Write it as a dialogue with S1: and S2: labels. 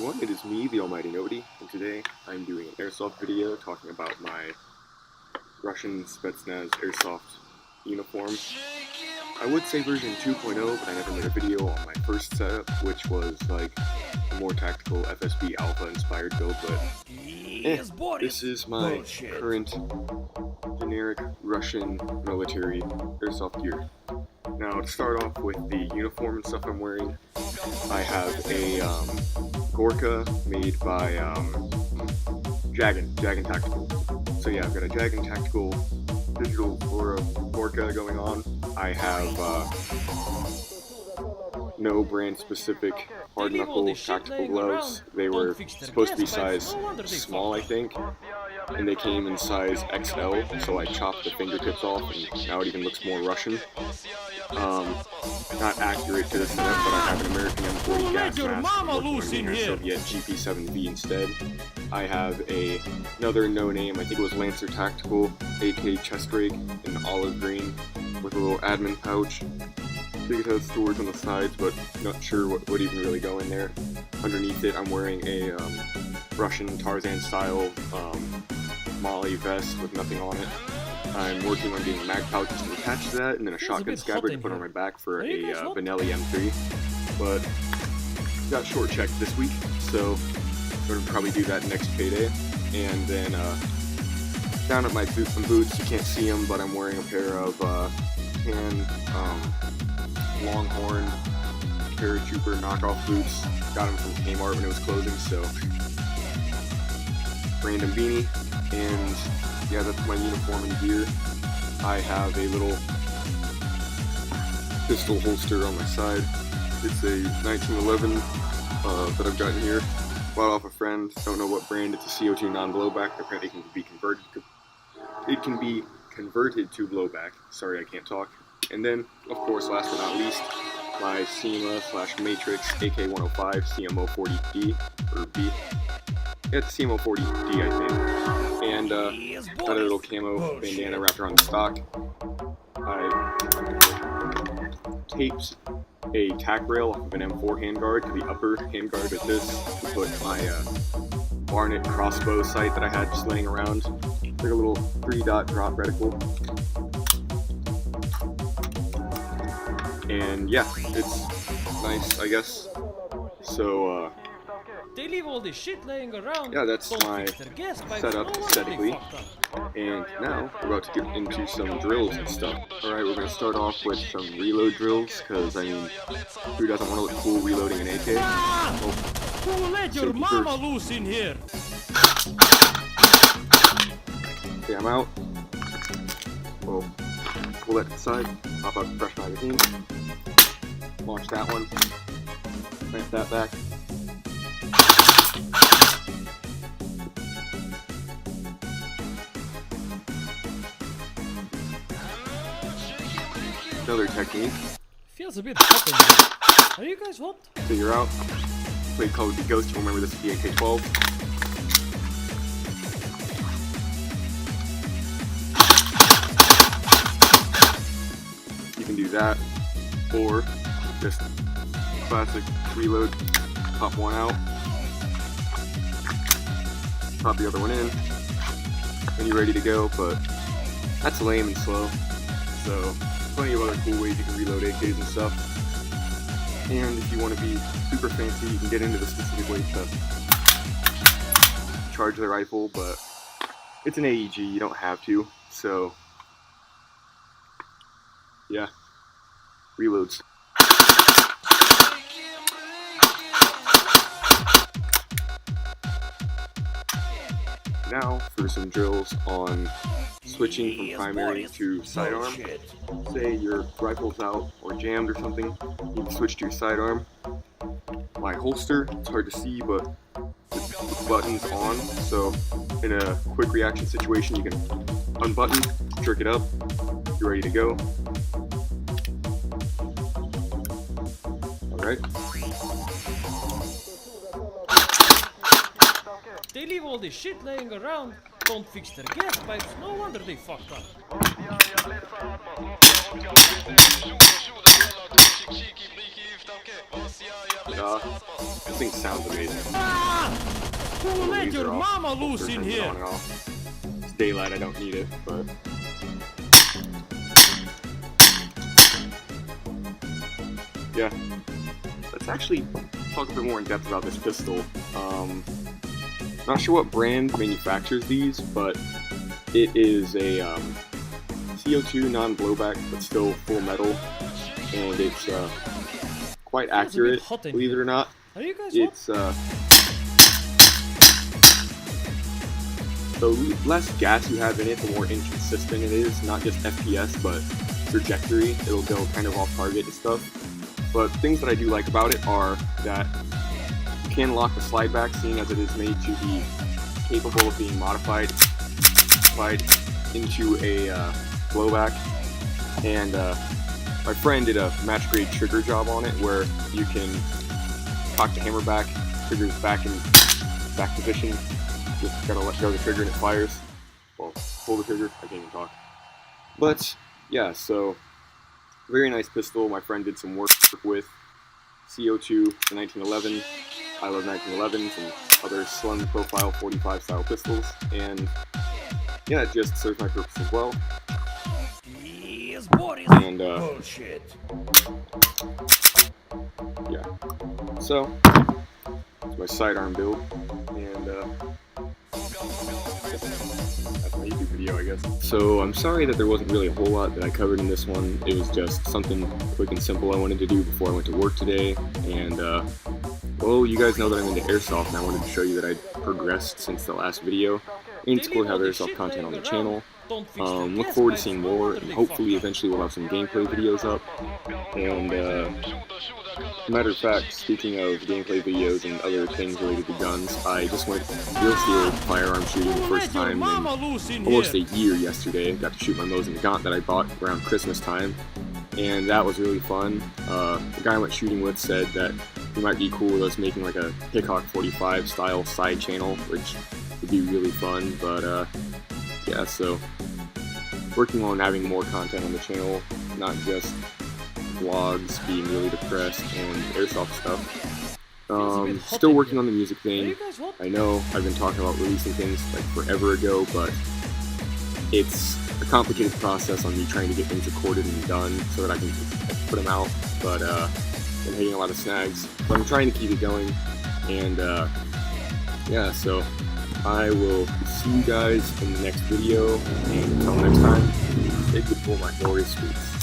S1: everyone, it is me, the Almighty Nobody, and today I'm doing an airsoft video talking about my Russian Spetsnaz airsoft uniform. I would say version 2.0, but I never made a video on my first setup, which was like a more tactical FSB Alpha inspired build, but this is my current generic Russian military airsoft gear. Now, to start off with the uniform and stuff I'm wearing, I have a Gorka made by Jagan Tactical. So yeah, I've got a Jagan Tactical digital Flora Gorka going on. I have no brand specific hard knuckle tactical gloves. They were supposed to be size small, I think, and they came in size XL, so I chopped the fingertips off and now it even looks more Russian. Not accurate to the setup, but I have an American M40 gas mask working on a Soviet GP7V instead. I have another no-name, I think it was Lancer Tactical AK chest rake in olive green with a little admin pouch. I think it has storage on the sides, but not sure what would even really go in there. Underneath it, I'm wearing a Russian Tarzan style Molly vest with nothing on it. I'm working on getting mag pouches to attach to that, and then a shotgun scabbard to put on my back for a Benelli M3. But got short checked this week, so I'm going to probably do that next payday. And then down at my boots, you can't see them, but I'm wearing a pair of tan Longhorn Paratrooper knockoff boots. Got them from Kmart when it was closing, so random beanie. And yeah, that's my uniform and gear. I have a little pistol holster on my side. It's a 1911 that I've gotten here. Bought off a friend. Don't know what brand. It's a CO2 non-blowback. Apparently, it can be converted. It can be converted to blowback. Sorry, I can't talk. And then, of course, last but not least, my SEMA/Matrix AK-105 CMO40D or B. Yeah, it's CMO40D, I think. And got a little camo bandana wrapped around the stock. I taped a tack rail off of an M4 handguard to the upper handguard of this to put my Barnett crossbow sight that I had just laying around. It's like a little 3-dot drop reticle. And yeah, it's nice, I guess. So,
S2: they leave all this shit laying around.
S1: yeah, that's my setup aesthetically. And now we're about to get into some drills and stuff. Alright, we're going to start off with some reload drills, because, I mean, who doesn't want to look cool reloading an AK? Well,
S2: who let your mama loose in here?
S1: Okay, I'm out. We'll pull that to the side, pop out the fresh magazine, launch that one, clamp that back. Another technique.
S2: Feels a bit hot in here. Are you guys hot?
S1: Figure out. Played Call of Duty Ghost, you'll remember this is the AK-12. You can do that, or just classic reload, pop one out, pop the other one in, and you're ready to go, but that's lame and slow, so plenty of other cool ways you can reload AKs and stuff. And if you want to be super fancy, you can get into the specific way to charge the rifle, but it's an AEG, you don't have to, so yeah, reloads. Now for some drills on switching from primary to sidearm. Say your rifle's out or jammed or something, you can switch to your sidearm. My holster, it's hard to see, but the button's on, so in a quick reaction situation you can unbutton, jerk it up, you're ready to go. Alright.
S2: They leave all this shit laying around. Don't fix their gas pipes. No wonder they fucked up.
S1: this thing sounds amazing.
S2: Who let your mama loose in here?
S1: It's daylight, I don't need it, but... yeah. Let's actually talk a bit more in depth about this pistol. Not sure what brand manufactures these, but it is a CO2 non-blowback, but still full metal, and it's quite accurate, believe it or not. It's the less gas you have in it, the more inconsistent it is, not just FPS, but trajectory. It'll go kind of off target and stuff. But things that I do like about it are that you can lock the slide back, seeing as it is made to be capable of being modified into a blowback. And my friend did a match grade trigger job on it, where you can cock the hammer back, triggers back in back position. Just gotta let go of the trigger and it fires. Well, pull the trigger. I can't even talk. But yeah, very nice pistol. My friend did some work with CO2, the 1911. I love 1911s and other slim profile 45 style pistols, and yeah, it just serves my purpose as well. And
S2: bullshit.
S1: Yeah, so it's my sidearm build, and that's my YouTube video, I guess. So I'm sorry that there wasn't really a whole lot that I covered in this one. It was just something quick and simple I wanted to do before I went to work today, and well, you guys know that I'm into airsoft, and I wanted to show you that I'd progressed since the last video. And it's cool to have airsoft content on the channel. Look forward to seeing more, and hopefully eventually we'll have some gameplay videos up. And matter of fact, speaking of gameplay videos and other things related to guns, I just went real steel firearm shooting the first time in almost a year yesterday. Got to shoot my Mosin Nagant that I bought around Christmas time, and that was really fun. The guy I went shooting with said that it might be cool with us making like a Hickhawk 45 style side channel, which would be really fun. But yeah, so working on having more content on the channel, not just vlogs, being really depressed, and airsoft stuff. Still working on the music thing. I know I've been talking about releasing things like forever ago, but it's a complicated process on me trying to get things recorded and done so that I can put them out, but I'm hitting a lot of snags. But I'm trying to keep it going, and yeah, so I will see you guys in the next video, and until next time, stay good for my glorious streets.